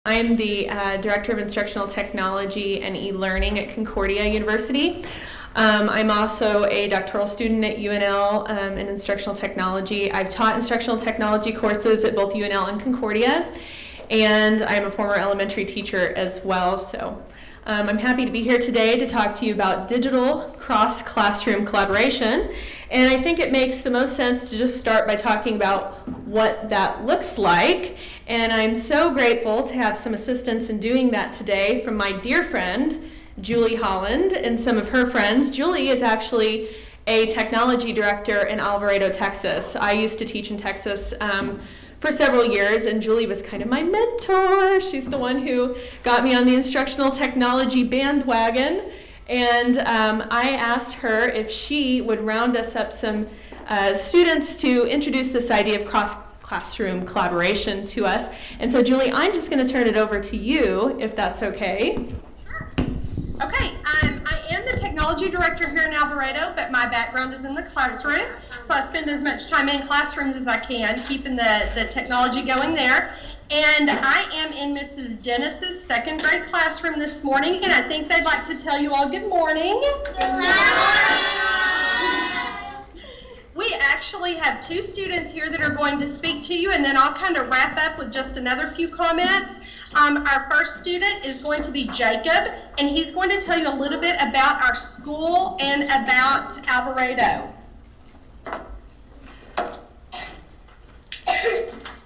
I'm the Director of Instructional Technology and E-Learning at Concordia University. I'm also a doctoral student at UNL in Instructional Technology. I've taught Instructional Technology courses at both UNL and Concordia, and I'm a former elementary teacher as well. So I'm happy to be here today to talk to you about digital cross-classroom collaboration. And I think it makes the most sense to just start by talking about what that looks like. And I'm so grateful to have some assistance in doing that today from my dear friend, Julie Holland, and some of her friends. Julie is actually a technology director in Alvarado, Texas. I used to teach in Texas for several years, and Julie was kind of my mentor. She's the one who got me on the instructional technology bandwagon. And I asked her if she would round us up some students to introduce this idea of cross-classroom collaboration to us. And so, Julie, I'm just going to turn it over to you, if that's okay. Sure. Okay, I am the technology director here in Alvarado, but my background is in the classroom. So I spend as much time in classrooms as I can, keeping the technology going there. And I am in Mrs. Dennis's second grade classroom this morning, and I think they'd like to tell you all good morning. Good morning. We actually have two students here that are going to speak to you, and then I'll kind of wrap up with just another few comments. Our first student is going to be Jacob, and he's going to tell you a little bit about our school and about Alvarado.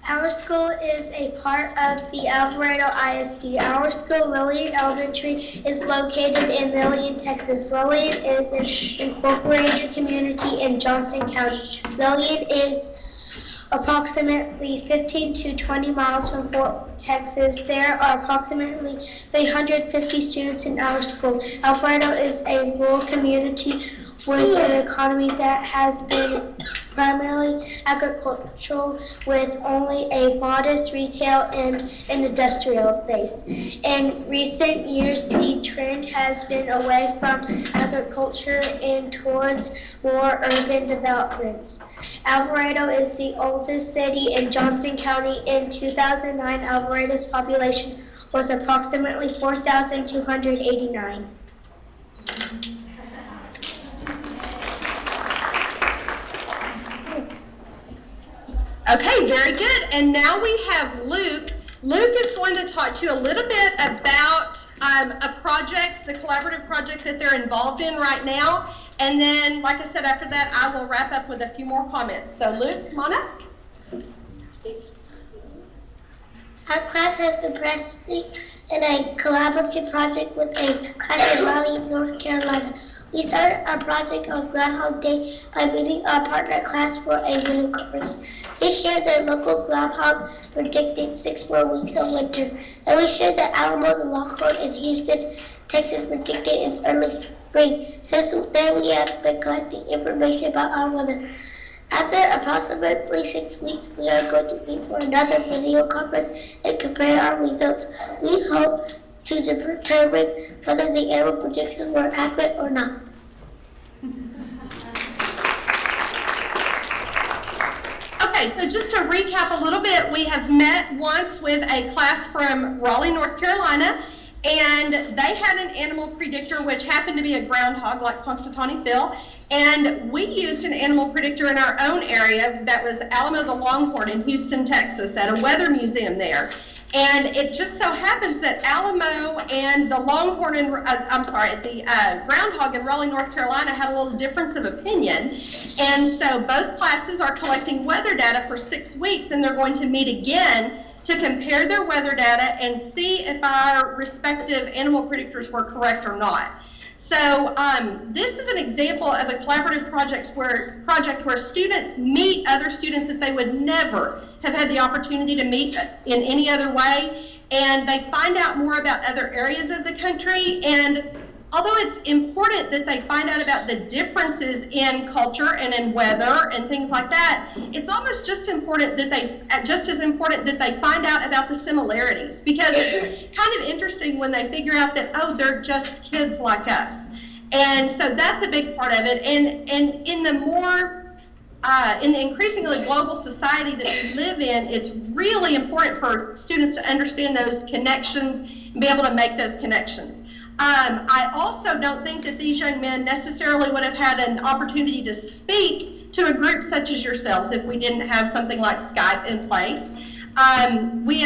Our school is a part of the Alvarado ISD. Our school, Lillian Elementary, is located in Lillian, Texas. Lillian is an incorporated community in Johnson County. Lillian is approximately 15 to 20 miles from Fort Texas. There are approximately 350 students in our school. Alvarado is a rural community with an economy that has been primarily agricultural, with only a modest retail and an industrial base. In recent years, the trend has been away from agriculture and towards more urban developments. Alvarado is the oldest city in Johnson County. In 2009, Alvarado's population was approximately 4,289. Okay, very good. And now we have Luke. Luke is going to talk to you a little bit about a project, the collaborative project that they're involved in right now. And then, like I said, after that, I will wrap up with a few more comments. So Luke, come on up. Our class has been participating in a collaborative project with a class in Raleigh, North Carolina. We started our project on Groundhog Day by meeting our partner class for a video conference. They shared their local groundhog predicted 6 more weeks of winter. And we shared that Alamo the Longhorn in Houston, Texas predicted in early spring. Since then, we have been collecting information about our weather. After approximately 6 weeks, we are going to meet for another video conference and compare our results. We hope to determine whether the animal predictions were accurate or not. Okay, so just to recap a little bit, we have met once with a class from Raleigh, North Carolina, and they had an animal predictor which happened to be a groundhog like Punxsutawney Phil, and we used an animal predictor in our own area that was Alamo the Longhorn in Houston, Texas at a weather museum there. And it just so happens that Alamo and the Longhorn, the Groundhog in Raleigh, North Carolina had a little difference of opinion. And so both classes are collecting weather data for 6 weeks, and they're going to meet again to compare their weather data and see if our respective animal predictors were correct or not. So this is an example of a collaborative project where students meet other students that they would never have had the opportunity to meet in any other way, and they find out more about other areas of the country. And although it's important that they find out about the differences in culture and in weather and things like that, it's almost just as important that they find out about the similarities, because it's kind of interesting when they figure out that, oh, they're just kids like us. And so that's a big part of it. And in the more in the increasingly global society that we live in, it's really important for students to understand those connections and be able to make those connections. I also don't think that these young men necessarily would have had an opportunity to speak to a group such as yourselves if we didn't have something like Skype in place. We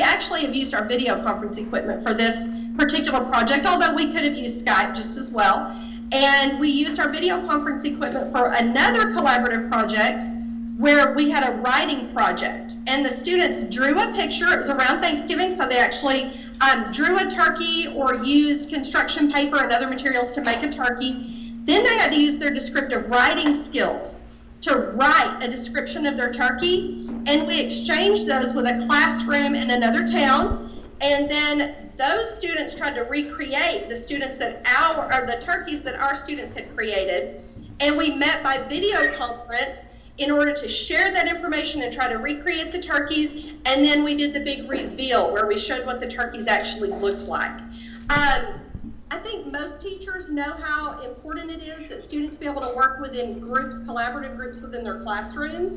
actually have used our video conference equipment for this particular project, although we could have used Skype just as well. And we used our video conference equipment for another collaborative project where we had a writing project. And the students drew a picture. It was around Thanksgiving, so they actually drew a turkey or used construction paper and other materials to make a turkey. Then they had to use their descriptive writing skills to write a description of their turkey. And we exchanged those with a classroom in another town. And then those students tried to recreate the turkeys that our students had created. And we met by video conference in order to share that information and try to recreate the turkeys. And then we did the big reveal where we showed what the turkeys actually looked like. I think most teachers know how important it is that students be able to work within groups, collaborative groups within their classrooms,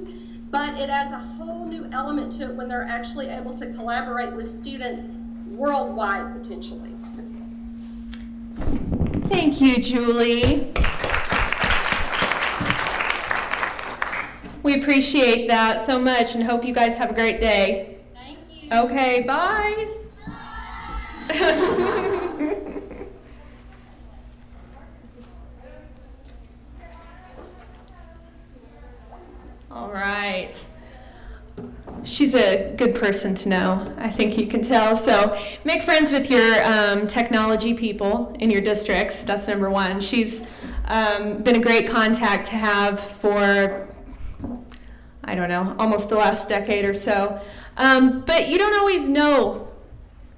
but it adds a whole new element to it when they're actually able to collaborate with students worldwide, potentially. Thank you, Julie. We appreciate that so much and hope you guys have a great day. Thank you. Okay, bye. All right. She's a good person to know, I think you can tell. So make friends with your technology people in your districts. That's number one. She's been a great contact to have for, I don't know, almost the last decade or so. But you don't always know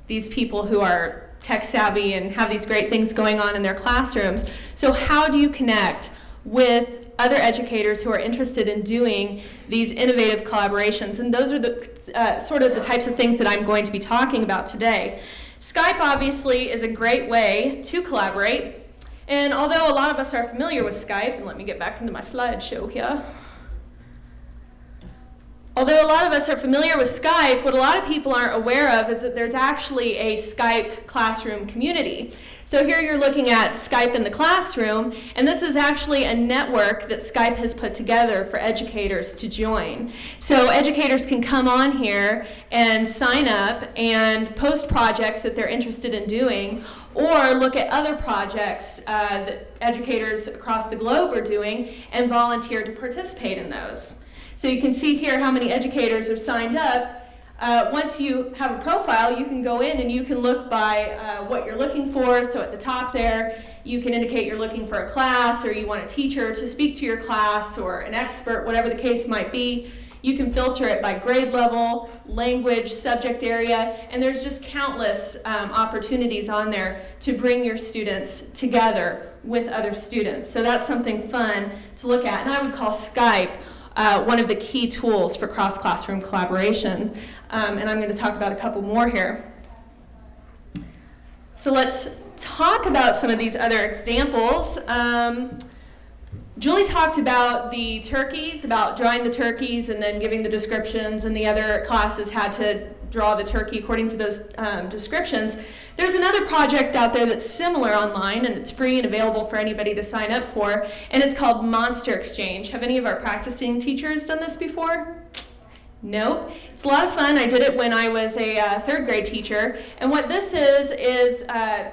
these people who are tech savvy and have these great things going on in their classrooms. So how do you connect with other educators who are interested in doing these innovative collaborations? And those are the sort of the types of things that I'm going to be talking about today. Skype obviously is a great way to collaborate. And although a lot of us are familiar with Skype, and let me get back into my slideshow here. Although a lot of us are familiar with Skype, what a lot of people aren't aware of is that there's actually a Skype classroom community. So here you're looking at Skype in the classroom, and this is actually a network that Skype has put together for educators to join. So educators can come on here and sign up and post projects that they're interested in doing, or look at other projects that educators across the globe are doing and volunteer to participate in those. So you can see here how many educators are signed up. Once you have a profile, you can go in and you can look by what you're looking for. So at the top there, you can indicate you're looking for a class, or you want a teacher to speak to your class, or an expert, whatever the case might be. You can filter it by grade level, language, subject area, and there's just countless opportunities on there to bring your students together with other students. So that's something fun to look at. And I would call Skype one of the key tools for cross-classroom collaboration. And I'm going to talk about a couple more here. So let's talk about some of these other examples. Julie talked about the turkeys, about drawing the turkeys and then giving the descriptions, and the other classes had to draw the turkey according to those descriptions. There's another project out there that's similar online, and it's free and available for anybody to sign up for, and it's called Monster Exchange. Have any of our practicing teachers done this before? Nope. It's a lot of fun. I did it when I was a third grade teacher, and what this is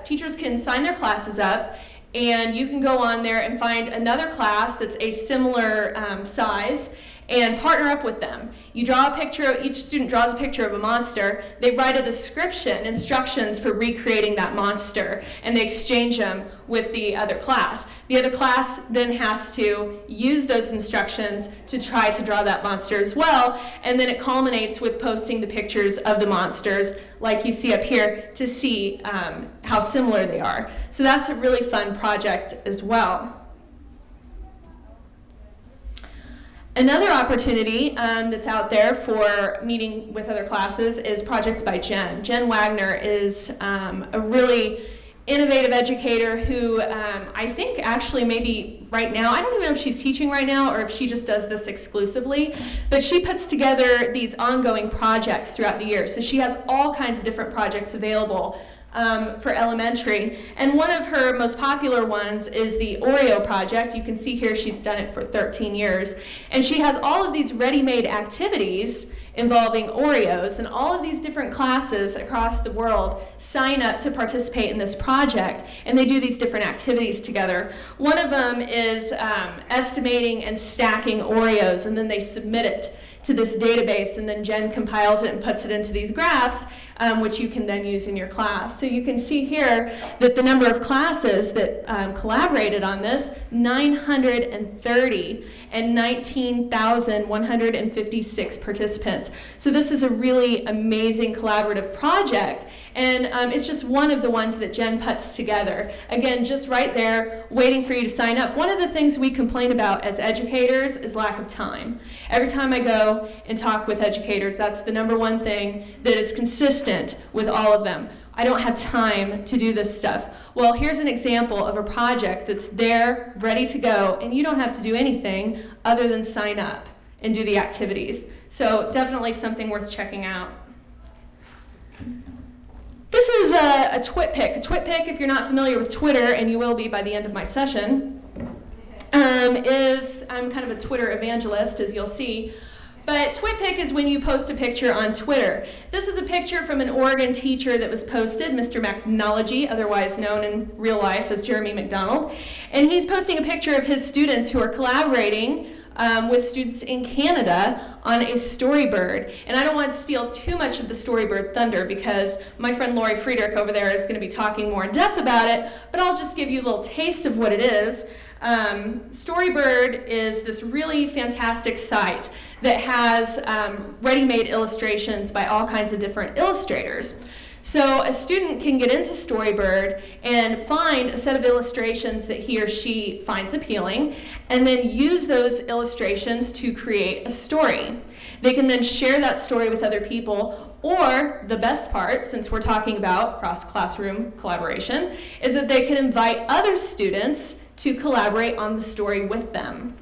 teachers can sign their classes up, and you can go on there and find another class that's a similar size and partner up with them. You draw a picture, each student draws a picture of a monster. They write a description, instructions for recreating that monster, and they exchange them with the other class. The other class then has to use those instructions to try to draw that monster as well, and then it culminates with posting the pictures of the monsters, like you see up here, to see how similar they are. So that's a really fun project as well. Another opportunity that's out there for meeting with other classes is projects by Jen. Jen Wagner is a really innovative educator who I think actually maybe right now. I don't even know if she's teaching right now or if she just does this exclusively, but she puts together these ongoing projects throughout the year. So she has all kinds of different projects available for elementary. And one of her most popular ones is the Oreo project. You can see here she's done it for 13 years. And she has all of these ready-made activities involving Oreos, and all of these different classes across the world sign up to participate in this project, and they do these different activities together. One of them is estimating and stacking Oreos, and then they submit it to this database, and then Jen compiles it and puts it into these graphs, which you can then use in your class. So you can see here that the number of classes that collaborated on this, 930, and 19,156 participants. So this is a really amazing collaborative project, and it's just one of the ones that Jen puts together. Again, just right there, waiting for you to sign up. One of the things we complain about as educators is lack of time. Every time I go and talk with educators, that's the number one thing that is consistent with all of them. I don't have time to do this stuff. Well, here's an example of a project that's there, ready to go, and you don't have to do anything other than sign up and do the activities. So definitely something worth checking out. This is a twit pic. A twit pic, if you're not familiar with Twitter, and you will be by the end of my session, I'm kind of a Twitter evangelist, as you'll see. But TwitPic is when you post a picture on Twitter. This is a picture from an Oregon teacher that was posted, Mr. McNulty, otherwise known in real life as Jeremy McDonald. And he's posting a picture of his students who are collaborating with students in Canada on a Storybird. And I don't want to steal too much of the Storybird thunder because my friend Lori Friedrich over there is going to be talking more in depth about it, but I'll just give you a little taste of what it is. Storybird is this really fantastic site that has ready-made illustrations by all kinds of different illustrators. So a student can get into Storybird and find a set of illustrations that he or she finds appealing, and then use those illustrations to create a story. They can then share that story with other people, or the best part, since we're talking about cross-classroom collaboration, is that they can invite other students to collaborate on the story with them.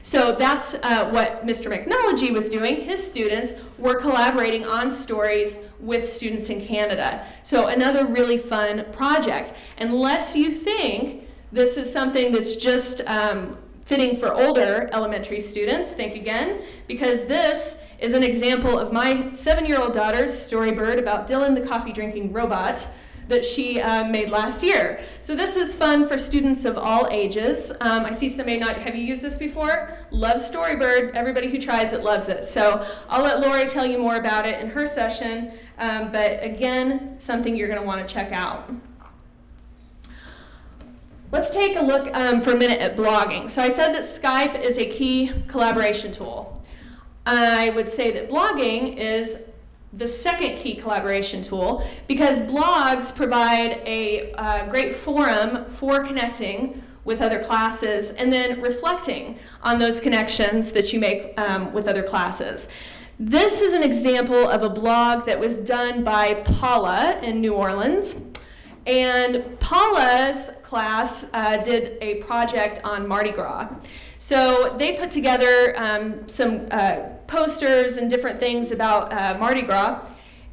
So that's what Mr. McNulty was doing. His students were collaborating on stories with students in Canada. So another really fun project. Unless you think this is something that's just fitting for older elementary students, think again, because this is an example of my 7-year-old daughter's Storybird about Dylan the coffee-drinking robot that she made last year. So this is fun for students of all ages. I see somebody not, have you used this before? Loves Storybird. Everybody who tries it loves it. So I'll let Lori tell you more about it in her session, but again, something you're gonna wanna check out. Let's take a look for a minute at blogging. So I said that Skype is a key collaboration tool. I would say that blogging is the second key collaboration tool, because blogs provide a great forum for connecting with other classes and then reflecting on those connections that you make with other classes. This is an example of a blog that was done by Paula in New Orleans. And Paula's class did a project on Mardi Gras. So they put together some posters and different things about Mardi Gras.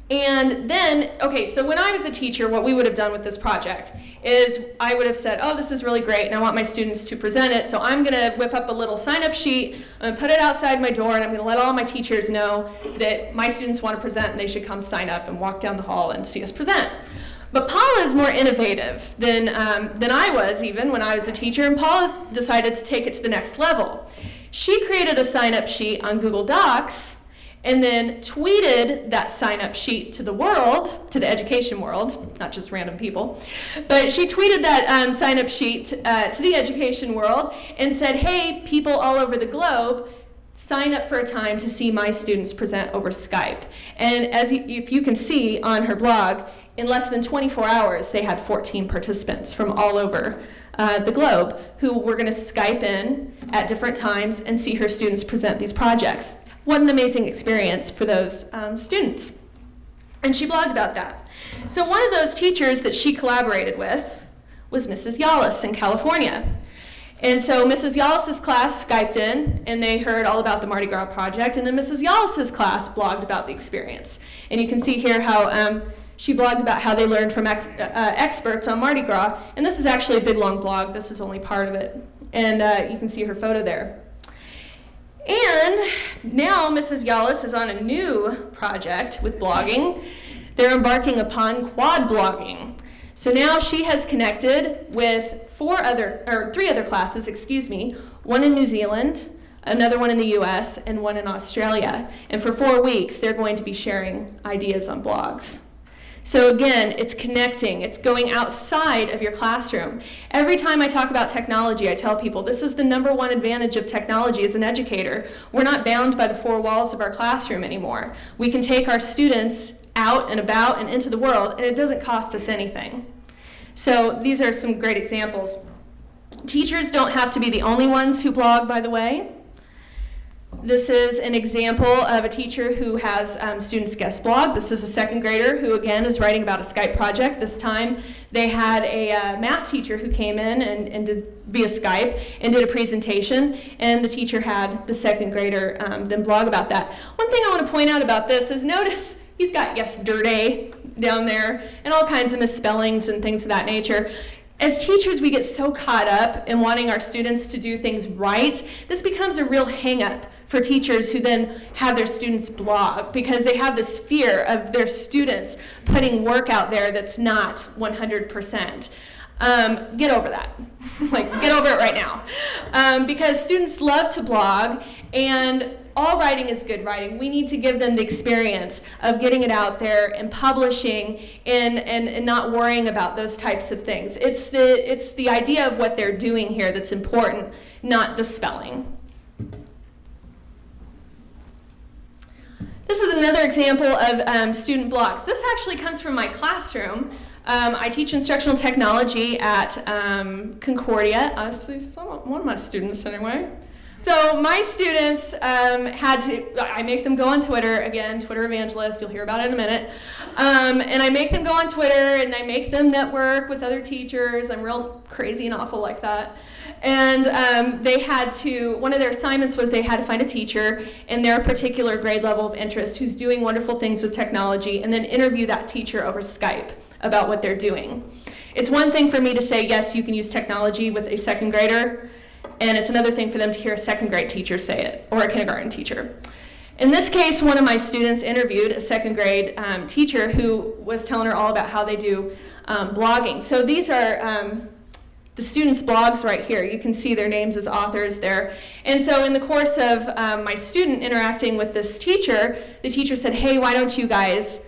And then, okay, so when I was a teacher, what we would have done with this project is I would have said, oh, this is really great, and I want my students to present it, so I'm going to whip up a little sign-up sheet, I'm going to put it outside my door, and I'm going to let all my teachers know that my students want to present, and they should come sign up and walk down the hall and see us present. But Paula is more innovative than I was even when I was a teacher, and Paula decided to take it to the next level. She created a sign-up sheet on Google Docs and then tweeted that sign-up sheet to the world, to the education world, not just random people, but she tweeted that sign-up sheet to the education world and said, hey, people all over the globe, sign up for a time to see my students present over Skype. And as if you can see on her blog, in less than 24 hours, they had 14 participants from all over the globe who were going to Skype in at different times and see her students present these projects. What an amazing experience for those students. And she blogged about that. So one of those teachers that she collaborated with was Mrs. Yallis in California. And so Mrs. Yallis's class Skyped in, and they heard all about the Mardi Gras project, and then Mrs. Yallis's class blogged about the experience. And you can see here how she blogged about how they learned from experts on Mardi Gras, and this is actually a big long blog. This is only part of it. And you can see her photo there. And now Mrs. Yallis is on a new project with blogging. They're embarking upon quad blogging. So now she has connected with three other classes, one in New Zealand, another one in the US, and one in Australia. And for 4 weeks, they're going to be sharing ideas on blogs. So again, it's connecting, it's going outside of your classroom. Every time I talk about technology, I tell people this is the #1 advantage of technology as an educator. We're not bound by the 4 walls of our classroom anymore. We can take our students out and about and into the world, and it doesn't cost us anything. So these are some great examples. Teachers don't have to be the only ones who blog, by the way. This is an example of a teacher who has students guest blog. This is a 2nd grader who, again, is writing about a Skype project. This time they had a math teacher who came in and did via Skype and did a presentation, and the teacher had the 2nd grader then blog about that. One thing I want to point out about this is notice he's got yesterday down there and all kinds of misspellings and things of that nature. As teachers, we get so caught up in wanting our students to do things right. This becomes a real hang-up for teachers who then have their students blog because they have this fear of their students putting work out there that's not 100%. Get over that. Get over it right now. Because students love to blog, and all writing is good writing. We need to give them the experience of getting it out there and publishing and not worrying about those types of things. It's the idea of what they're doing here that's important, not the spelling. This is another example of student blogs. This actually comes from my classroom. I teach instructional technology at Concordia. One of my students anyway. So my students I make them go on Twitter, again, Twitter evangelist, you'll hear about it in a minute. And I make them go on Twitter and I make them network with other teachers. I'm real crazy and awful like that. And one of their assignments was they had to find a teacher in their particular grade level of interest who's doing wonderful things with technology and then interview that teacher over Skype about what they're doing. It's one thing for me to say, yes, you can use technology with a 2nd grader, and it's another thing for them to hear a 2nd grade teacher say it, or a kindergarten teacher. In this case, one of my students interviewed a 2nd grade teacher who was telling her all about how they do blogging. So these are the students' blogs right here. You can see their names as authors there. And so in the course of my student interacting with this teacher, the teacher said, hey, why don't you guys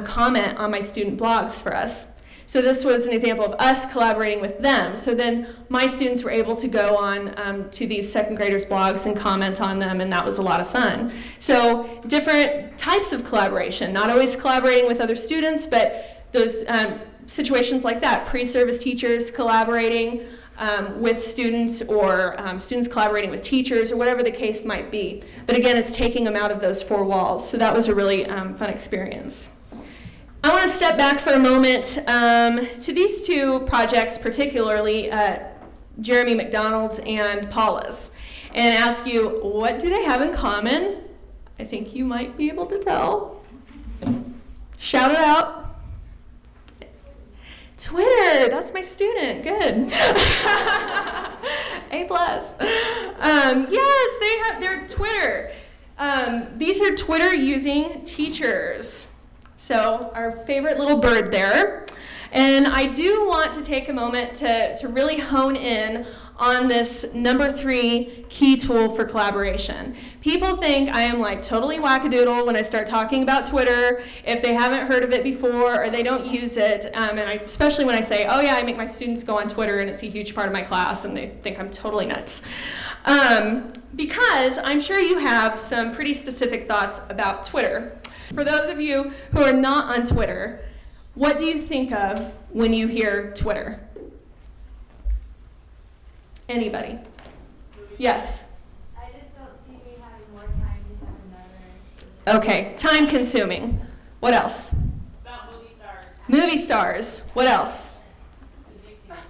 comment on my student blogs for us? So this was an example of us collaborating with them. So then my students were able to go on to these 2nd graders' blogs and comment on them, and that was a lot of fun. So different types of collaboration, not always collaborating with other students, but those situations like that, pre-service teachers collaborating with students, or students collaborating with teachers, or whatever the case might be. But again, it's taking them out of those 4 walls. So that was a really fun experience. I want to step back for a moment to these 2 projects, particularly Jeremy McDonald's and Paula's, and ask you, what do they have in common? I think you might be able to tell. Shout it out. Twitter, that's my student, good. A+. Yes, they're Twitter. These are Twitter using teachers. So our favorite little bird there. And I do want to take a moment to really hone in on this #3 key tool for collaboration. People think I am like totally wackadoodle when I start talking about Twitter if they haven't heard of it before or they don't use it. Especially when I say, oh yeah, I make my students go on Twitter and it's a huge part of my class, and they think I'm totally nuts. Because I'm sure you have some pretty specific thoughts about Twitter. For those of you who are not on Twitter, what do you think of when you hear Twitter? Anybody? Yes? I just don't see me having more time to have another. Okay, time consuming. What else? About movie stars. Movie stars. What else?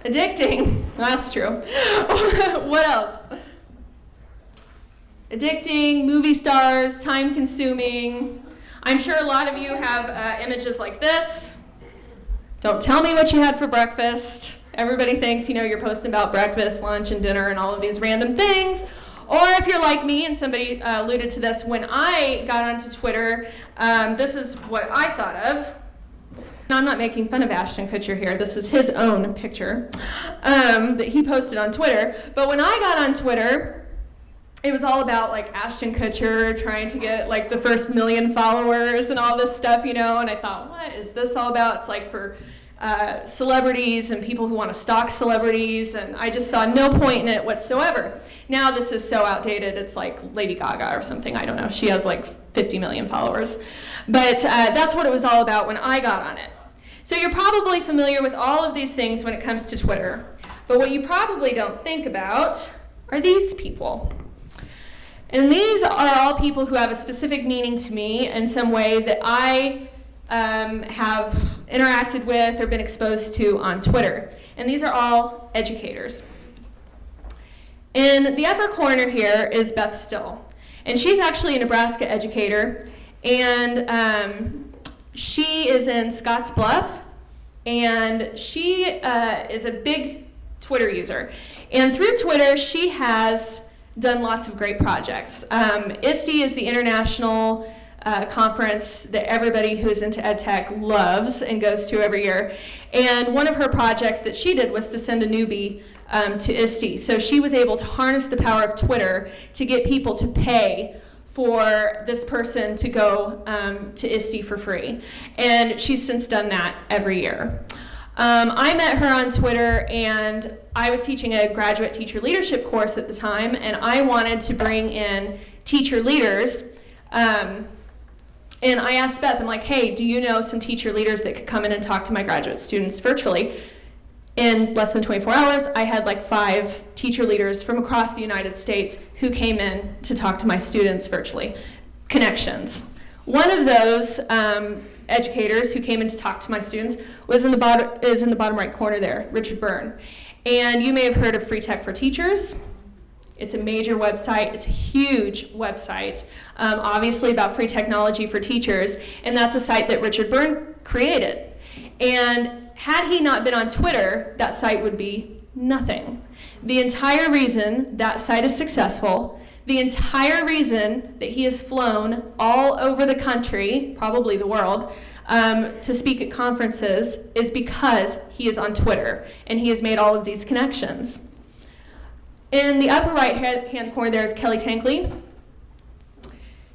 Addicting. That's true. What else? Addicting, movie stars, time-consuming. I'm sure a lot of you have images like this. Don't tell me what you had for breakfast. Everybody thinks, you're posting about breakfast, lunch, and dinner and all of these random things. Or if you're like me, and somebody alluded to this, when I got onto Twitter, this is what I thought of. Now, I'm not making fun of Ashton Kutcher here. This is his own picture that he posted on Twitter. But when I got on Twitter, it was all about Ashton Kutcher trying to get the first 1 million followers and all this stuff, and I thought, what is this all about? It's for celebrities and people who want to stalk celebrities, and I just saw no point in it whatsoever. Now this is so outdated, it's like Lady Gaga or something, I don't know. She has 50 million followers. But that's what it was all about when I got on it. So you're probably familiar with all of these things when it comes to Twitter, but what you probably don't think about are these people. And these are all people who have a specific meaning to me in some way that I have interacted with or been exposed to on Twitter. And these are all educators. In the upper corner here is Beth Still. And she's actually a Nebraska educator. And she is in Scotts Bluff. And she is a big Twitter user. And through Twitter, she has done lots of great projects. ISTE is the international conference that everybody who is into ed tech loves and goes to every year. And one of her projects that she did was to send a newbie to ISTE. So she was able to harness the power of Twitter to get people to pay for this person to go to ISTE for free. And she's since done that every year. I met her on Twitter, and I was teaching a graduate teacher leadership course at the time, and I wanted to bring in teacher leaders. And I asked Beth, I'm like, hey, do you know some teacher leaders that could come in and talk to my graduate students virtually? In less than 24 hours, I had 5 teacher leaders from across the United States who came in to talk to my students virtually. Connections. One of those educators who came in to talk to my students is in the bottom right corner there, Richard Byrne. And you may have heard of Free Tech for Teachers. It's a major website. It's a huge website, obviously about free technology for teachers, and that's a site that Richard Byrne created. And had he not been on Twitter, that site would be nothing. The entire reason that site is successful, the entire reason that he has flown all over the country, probably the world, to speak at conferences is because he is on Twitter, and he has made all of these connections. In the upper right-hand corner, there is Kelly Tankley.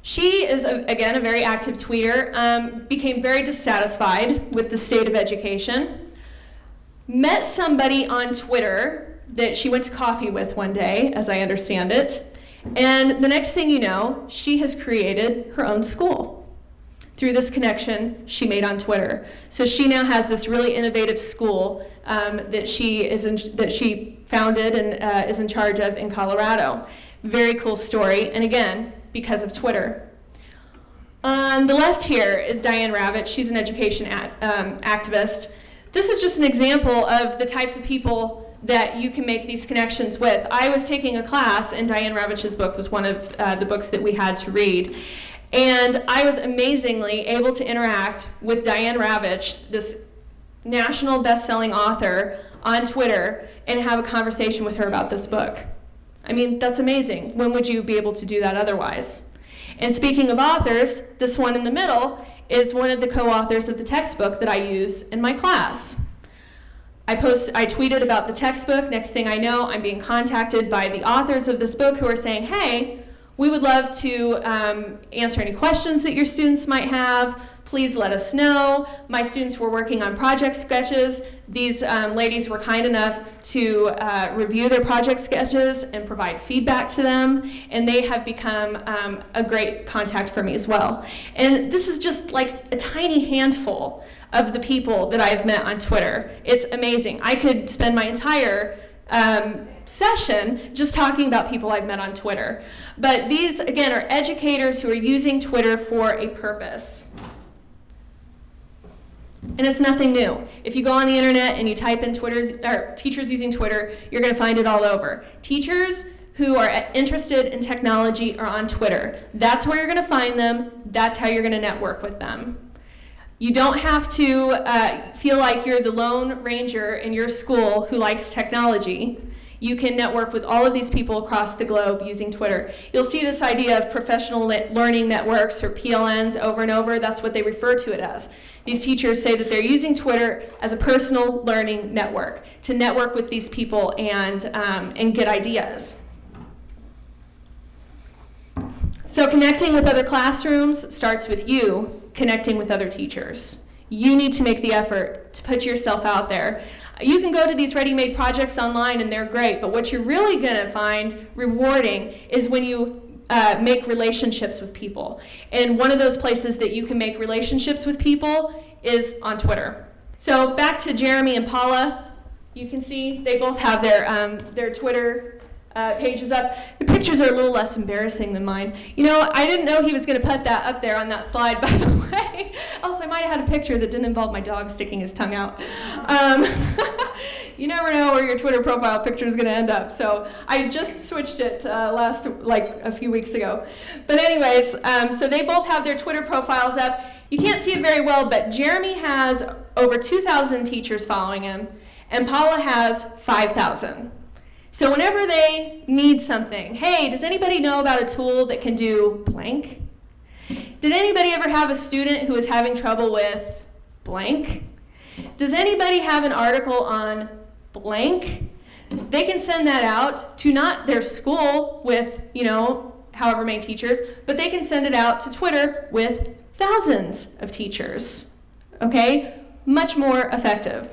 She is, again, a very active tweeter, became very dissatisfied with the state of education, met somebody on Twitter that she went to coffee with one day, as I understand it, and the next thing you know, she has created her own school through this connection she made on Twitter. So she now has this really innovative school that she founded and is in charge of in Colorado. Very cool story, and again, because of Twitter. On the left here is Diane Ravitch. She's an education activist. This is just an example of the types of people that you can make these connections with. I was taking a class, and Diane Ravitch's book was one of the books that we had to read. And I was amazingly able to interact with Diane Ravitch, this national best-selling author, on Twitter and have a conversation with her about this book. I mean, that's amazing. When would you be able to do that otherwise? And speaking of authors, this one in the middle is one of the co-authors of the textbook that I use in my class. I tweeted about the textbook. Next thing I know, I'm being contacted by the authors of this book who are saying, hey, we would love to answer any questions that your students might have. Please let us know. My students were working on project sketches. These ladies were kind enough to review their project sketches and provide feedback to them, and they have become a great contact for me as well. And this is just like a tiny handful of the people that I've met on Twitter. It's amazing. I could spend my entire session just talking about people I've met on Twitter. But these, again, are educators who are using Twitter for a purpose. And it's nothing new. If you go on the internet and you type in teachers using Twitter, you're going to find it all over. Teachers who are interested in technology are on Twitter. That's where you're going to find them. That's how you're going to network with them. You don't have to feel like you're the lone ranger in your school who likes technology. You can network with all of these people across the globe using Twitter. You'll see this idea of professional learning networks, or PLNs, over and over. That's what they refer to it as. These teachers say that they're using Twitter as a personal learning network to network with these people and get ideas. So connecting with other classrooms starts with you connecting with other teachers. You need to make the effort to put yourself out there. You can go to these ready-made projects online and they're great, but what you're really going to find rewarding is when you make relationships with people. And one of those places that you can make relationships with people is on Twitter. So back to Jeremy and Paula. You can see they both have their Twitter pages up. The pictures are a little less embarrassing than mine. You know, I didn't know he was going to put that up there on that slide, by the way. Also, I might have had a picture that didn't involve my dog sticking his tongue out. You never know where your Twitter profile picture is going to end up. So I just switched it a few weeks ago. But anyways, so they both have their Twitter profiles up. You can't see it very well, but Jeremy has over 2,000 teachers following him, and Paula has 5,000. So whenever they need something, hey, does anybody know about a tool that can do blank? Did anybody ever have a student who is having trouble with blank? Does anybody have an article on blank? They can send that out to not their school with, however many teachers, but they can send it out to Twitter with thousands of teachers. Okay? Much more effective.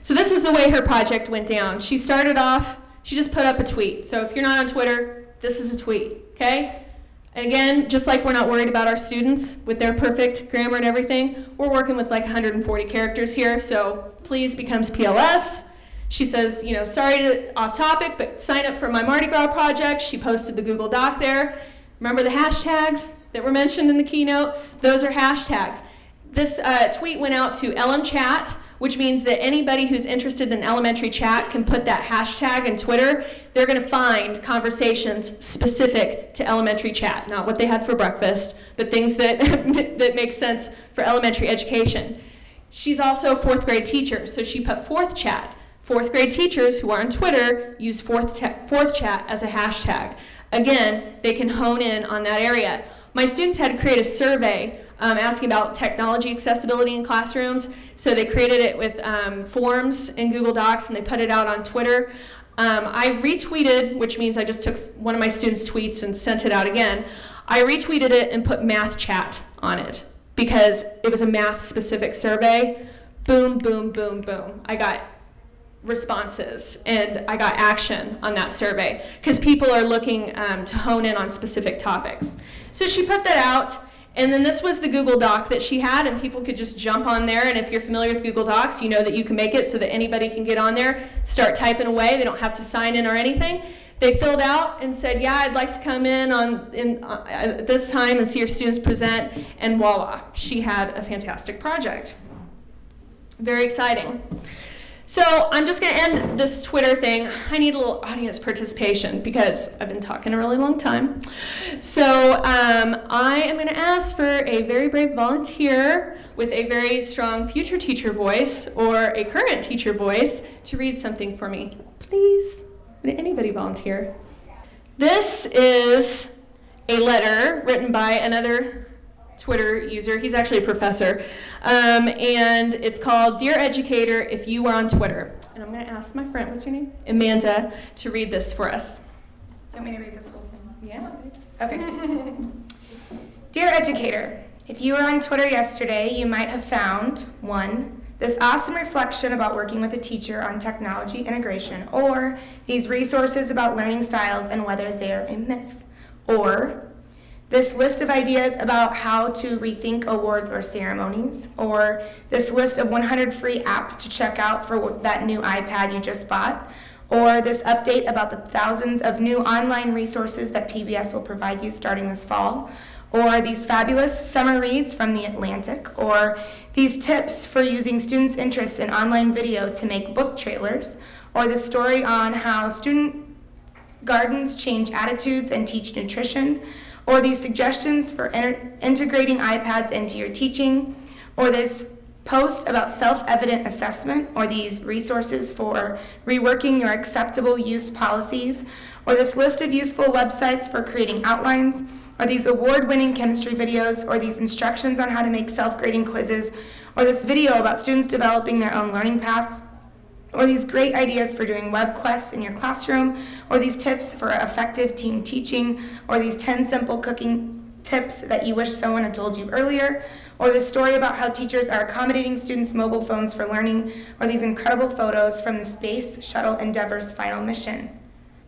So this is the way her project went down. She started off, she just put up a tweet. So if you're not on Twitter, this is a tweet, okay? And again, just like we're not worried about our students with their perfect grammar and everything, we're working with like 140 characters here, so please becomes PLS. She says, sorry to off topic, but sign up for my Mardi Gras project. She posted the Google Doc there. Remember the hashtags that were mentioned in the keynote? Those are hashtags. This tweet went out to LM Chat, which means that anybody who's interested in elementary chat can put that hashtag in Twitter. They're going to find conversations specific to elementary chat, not what they had for breakfast, but things that that make sense for elementary education. She's also a fourth grade teacher, so she put fourth chat. Fourth grade teachers who are on Twitter use fourth chat as a hashtag. Again, they can hone in on that area. My students had to create a survey asking about technology accessibility in classrooms. So they created it with forms in Google Docs and they put it out on Twitter. I retweeted, which means I just took one of my students' tweets and sent it out again. I retweeted it and put math chat on it because it was a math specific survey. Boom, boom, boom, boom. I got responses and I got action on that survey because people are looking to hone in on specific topics. So she put that out. And then this was the Google Doc that she had, and people could just jump on there. And if you're familiar with Google Docs, you know that you can make it so that anybody can get on there, start typing away. They don't have to sign in or anything. They filled out and said, yeah, I'd like to come in at this time and see your students present. And voila, she had a fantastic project. Very exciting. So I'm just going to end this Twitter thing. I need a little audience participation because I've been talking a really long time. So I am going to ask for a very brave volunteer with a very strong future teacher voice or a current teacher voice to read something for me. Please, would anybody volunteer? This is a letter written by another Twitter user. He's actually a professor. And it's called Dear Educator, If You Were on Twitter. And I'm going to ask my friend, what's her name? Amanda, to read this for us. You want me to read this whole thing? Yeah. Okay. Dear Educator, if you were on Twitter yesterday, you might have found 1, this awesome reflection about working with a teacher on technology integration, or these resources about learning styles and whether they're a myth, or this list of ideas about how to rethink awards or ceremonies, or this list of 100 free apps to check out for that new iPad you just bought, or this update about the thousands of new online resources that PBS will provide you starting this fall, or these fabulous summer reads from The Atlantic, or these tips for using students' interests in online video to make book trailers, or the story on how student gardens change attitudes and teach nutrition, or these suggestions for integrating iPads into your teaching, or this post about self-evident assessment, or these resources for reworking your acceptable use policies, or this list of useful websites for creating outlines, or these award-winning chemistry videos, or these instructions on how to make self-grading quizzes, or this video about students developing their own learning paths, or these great ideas for doing web quests in your classroom, or these tips for effective team teaching, or these 10 simple cooking tips that you wish someone had told you earlier, or this story about how teachers are accommodating students' mobile phones for learning, or these incredible photos from the Space Shuttle Endeavour's final mission.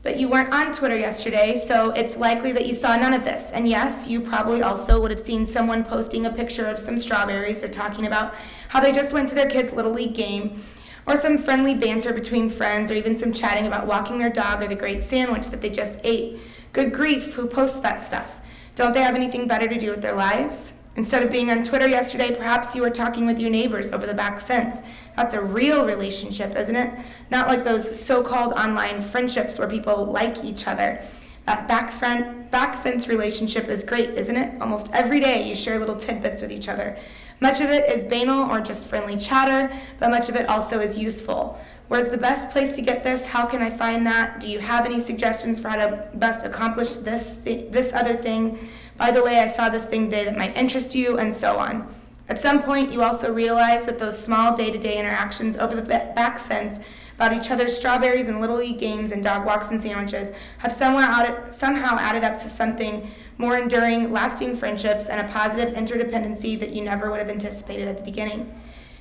But you weren't on Twitter yesterday, so it's likely that you saw none of this. And yes, you probably also would have seen someone posting a picture of some strawberries or talking about how they just went to their kid's Little League game, or some friendly banter between friends, or even some chatting about walking their dog or the great sandwich that they just ate. Good grief, who posts that stuff? Don't they have anything better to do with their lives? Instead of being on Twitter yesterday, perhaps you were talking with your neighbors over the back fence. That's a real relationship, isn't it? Not like those so-called online friendships where people like each other. That back fence relationship is great, isn't it? Almost every day you share little tidbits with each other. Much of it is banal or just friendly chatter, but much of it also is useful. Where's the best place to get this? How can I find that? Do you have any suggestions for how to best accomplish this other thing? By the way, I saw this thing today that might interest you, and so on. At some point, you also realize that those small day-to-day interactions over the back fence about each other's strawberries and Little League games and dog walks and sandwiches have somehow added up to something more enduring, lasting friendships and a positive interdependency that you never would have anticipated at the beginning.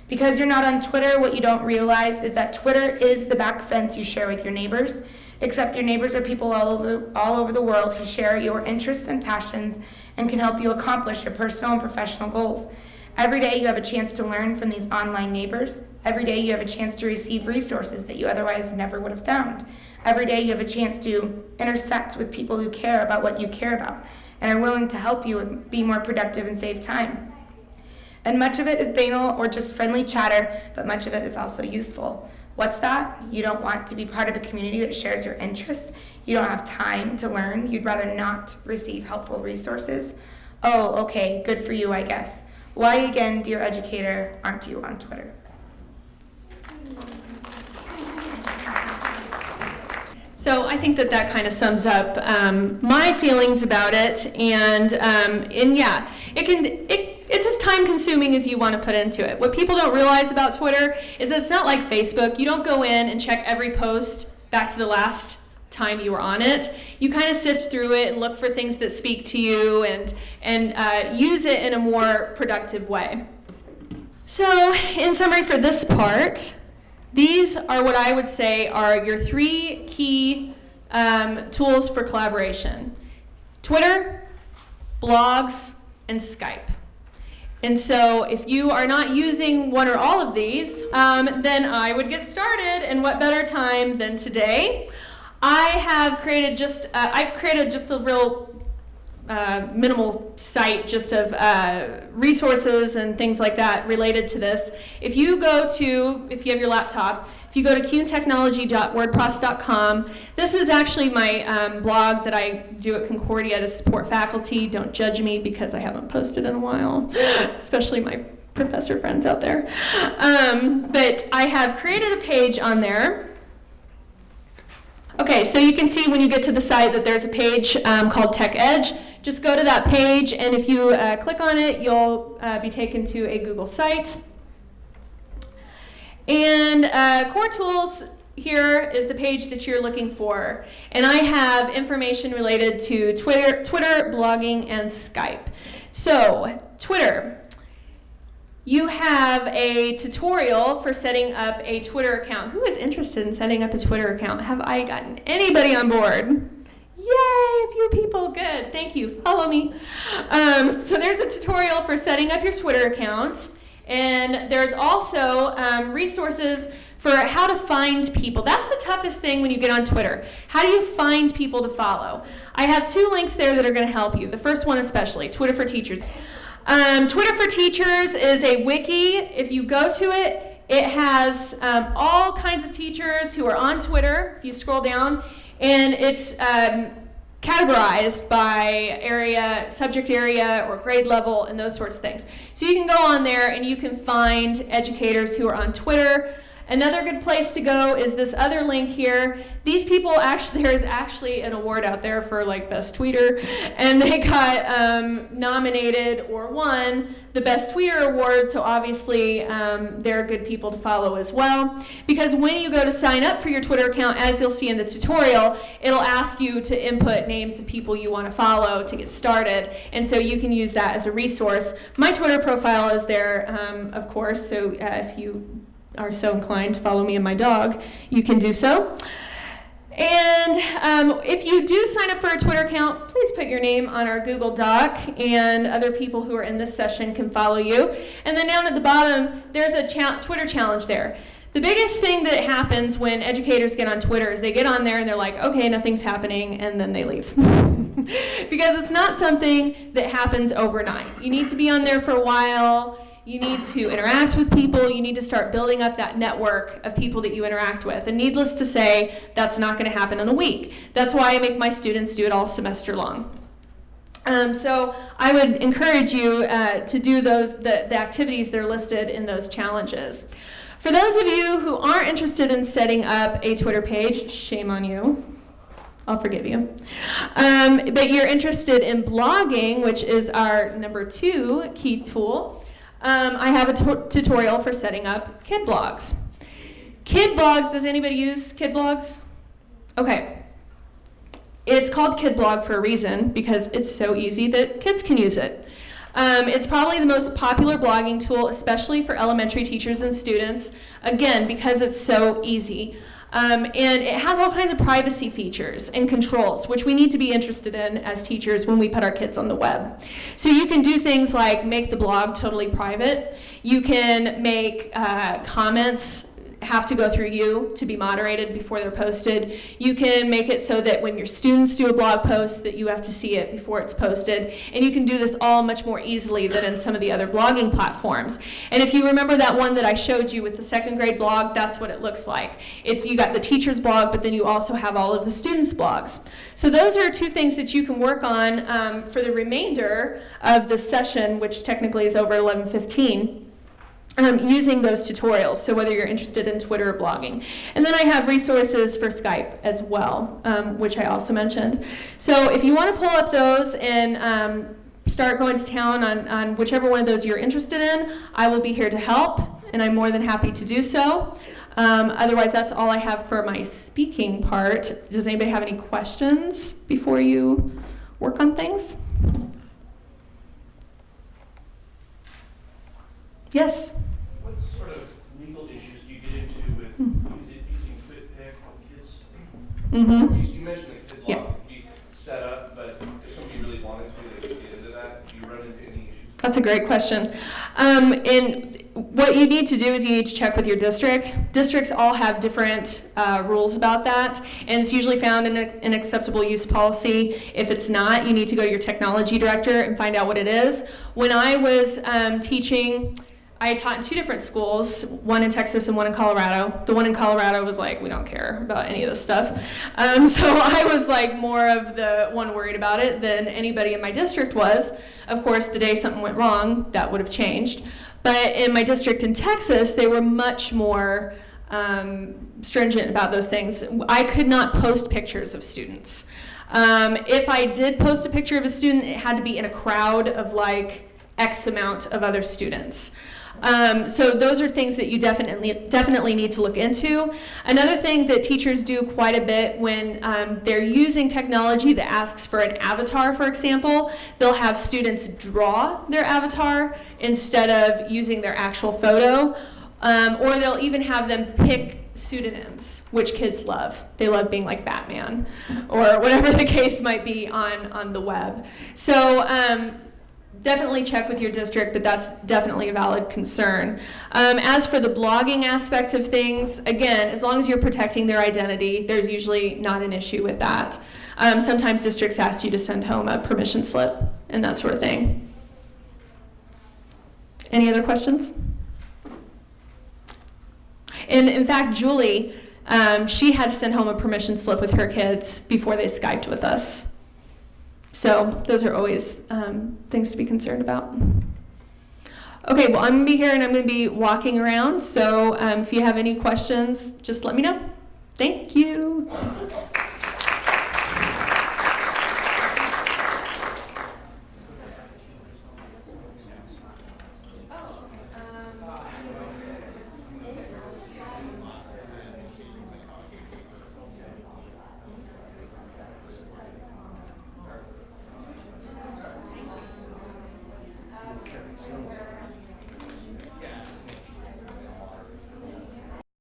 Because you're not on Twitter, what you don't realize is that Twitter is the back fence you share with your neighbors, except your neighbors are people all over the world who share your interests and passions and can help you accomplish your personal and professional goals. Every day you have a chance to learn from these online neighbors. Every day you have a chance to receive resources that you otherwise never would have found. Every day you have a chance to intersect with people who care about what you care about and are willing to help you be more productive and save time. And much of it is banal or just friendly chatter, but much of it is also useful. What's that? You don't want to be part of a community that shares your interests. You don't have time to learn. You'd rather not receive helpful resources. Oh, okay, good for you, I guess. Why again, dear educator, aren't you on Twitter? So I think that kind of sums up my feelings about it, and yeah, it's as time consuming as you want to put into it. What people don't realize about Twitter is that it's not like Facebook. You don't go in and check every post back to the last time you were on it. You kind of sift through it and look for things that speak to you and use it in a more productive way. So in summary for this part, these are what I would say are your 3 key tools for collaboration: Twitter, blogs, and Skype. And so if you are not using one or all of these, then I would get started, and what better time than today? I've created just a real minimal site just of resources and things like that related to this. If you have your laptop, if you go to cuntechnology.wordpress.com, this is actually my blog that I do at Concordia to support faculty. Don't judge me because I haven't posted in a while, especially my professor friends out there. But I have created a page on there. Okay, so you can see when you get to the site that there's a page called Tech Edge. Just go to that page, and if you click on it, you'll be taken to a Google site. And Core Tools here is the page that you're looking for. And I have information related to Twitter, blogging, and Skype. So, Twitter. You have a tutorial for setting up a Twitter account. Who is interested in setting up a Twitter account? Have I gotten anybody on board? Yay, a few people, good, thank you, follow me. So there's a tutorial for setting up your Twitter account, and there's also resources for how to find people. That's the toughest thing when you get on Twitter. How do you find people to follow? I have 2 links there that are going to help you. The first one especially, Twitter for Teachers. Twitter for Teachers is a wiki. If you go to it, it has all kinds of teachers who are on Twitter, if you scroll down, and it's categorized by area, subject area, or grade level, and those sorts of things. So you can go on there and you can find educators who are on Twitter. Another good place to go is this other link here. These people there is actually an award out there for like best tweeter, and they got nominated or won the best tweeter award, so obviously they're good people to follow as well. Because when you go to sign up for your Twitter account, as you'll see in the tutorial, it'll ask you to input names of people you want to follow to get started, and so you can use that as a resource. My Twitter profile is there, of course, so if you are so inclined to follow me and my dog, you can do so. And if you do sign up for a Twitter account, please put your name on our Google Doc, and other people who are in this session can follow you. And then down at the bottom, there's a Twitter challenge there. The biggest thing that happens when educators get on Twitter is they get on there and they're like, okay, nothing's happening, and then they leave. Because it's not something that happens overnight. You need to be on there for a while. You need to interact with people. You need to start building up that network of people that you interact with. And needless to say, that's not going to happen in a week. That's why I make my students do it all semester long. So I would encourage you to do the activities that are listed in those challenges. For those of you who aren't interested in setting up a Twitter page, shame on you. I'll forgive you. But you're interested in blogging, which is our number 2 key tool. I have a tutorial for setting up kid blogs. Kid blogs, does anybody use kid blogs? Okay. It's called kid blog for a reason, because it's so easy that kids can use it. It's probably the most popular blogging tool, especially for elementary teachers and students, again, because it's so easy. And it has all kinds of privacy features and controls, which we need to be interested in as teachers when we put our kids on the web. So you can do things like make the blog totally private. You can make comments have to go through you to be moderated before they're posted. You can make it so that when your students do a blog post that you have to see it before it's posted. And you can do this all much more easily than in some of the other blogging platforms. And if you remember that one that I showed you with the 2nd grade blog, that's what it looks like. You got the teacher's blog, but then you also have all of the students' blogs. So those are 2 things that you can work on for the remainder of the session, which technically is over 11:15. Using those tutorials, so whether you're interested in Twitter or blogging. And then I have resources for Skype as well, which I also mentioned. So if you want to pull up those and start going to town on whichever one of those you're interested in, I will be here to help, and I'm more than happy to do so. Otherwise, that's all I have for my speaking part. Does anybody have any questions before you work on things? Yes? What sort of legal issues do you get into with using TwitPic on kids? You mentioned the kid blog could be set up, but if somebody really wanted to, they could get into that. Do you run into any issues? That's a great question. And what you need to do is you need to check with your district. Districts all have different rules about that, and it's usually found in an acceptable use policy. If it's not, you need to go to your technology director and find out what it is. When I was teaching, I taught in 2 different schools, one in Texas and one in Colorado. The one in Colorado was like, we don't care about any of this stuff. So I was like more of the one worried about it than anybody in my district was. Of course, the day something went wrong, that would have changed. But in my district in Texas, they were much more stringent about those things. I could not post pictures of students. If I did post a picture of a student, it had to be in a crowd of like X amount of other students. So those are things that you definitely need to look into. Another thing that teachers do quite a bit when they're using technology that asks for an avatar, for example, they'll have students draw their avatar instead of using their actual photo, or they'll even have them pick pseudonyms, which kids love. They love being like Batman or whatever the case might be on the web. So definitely check with your district, but that's definitely a valid concern. As for the blogging aspect of things, again, as long as you're protecting their identity, there's usually not an issue with that. Sometimes districts ask you to send home a permission slip and that sort of thing. Any other questions? And in fact, Julie, she had to send home a permission slip with her kids before they Skyped with us. So those are always things to be concerned about. Okay, well, I'm going to be here and I'm going to be walking around. So if you have any questions, just let me know. Thank you.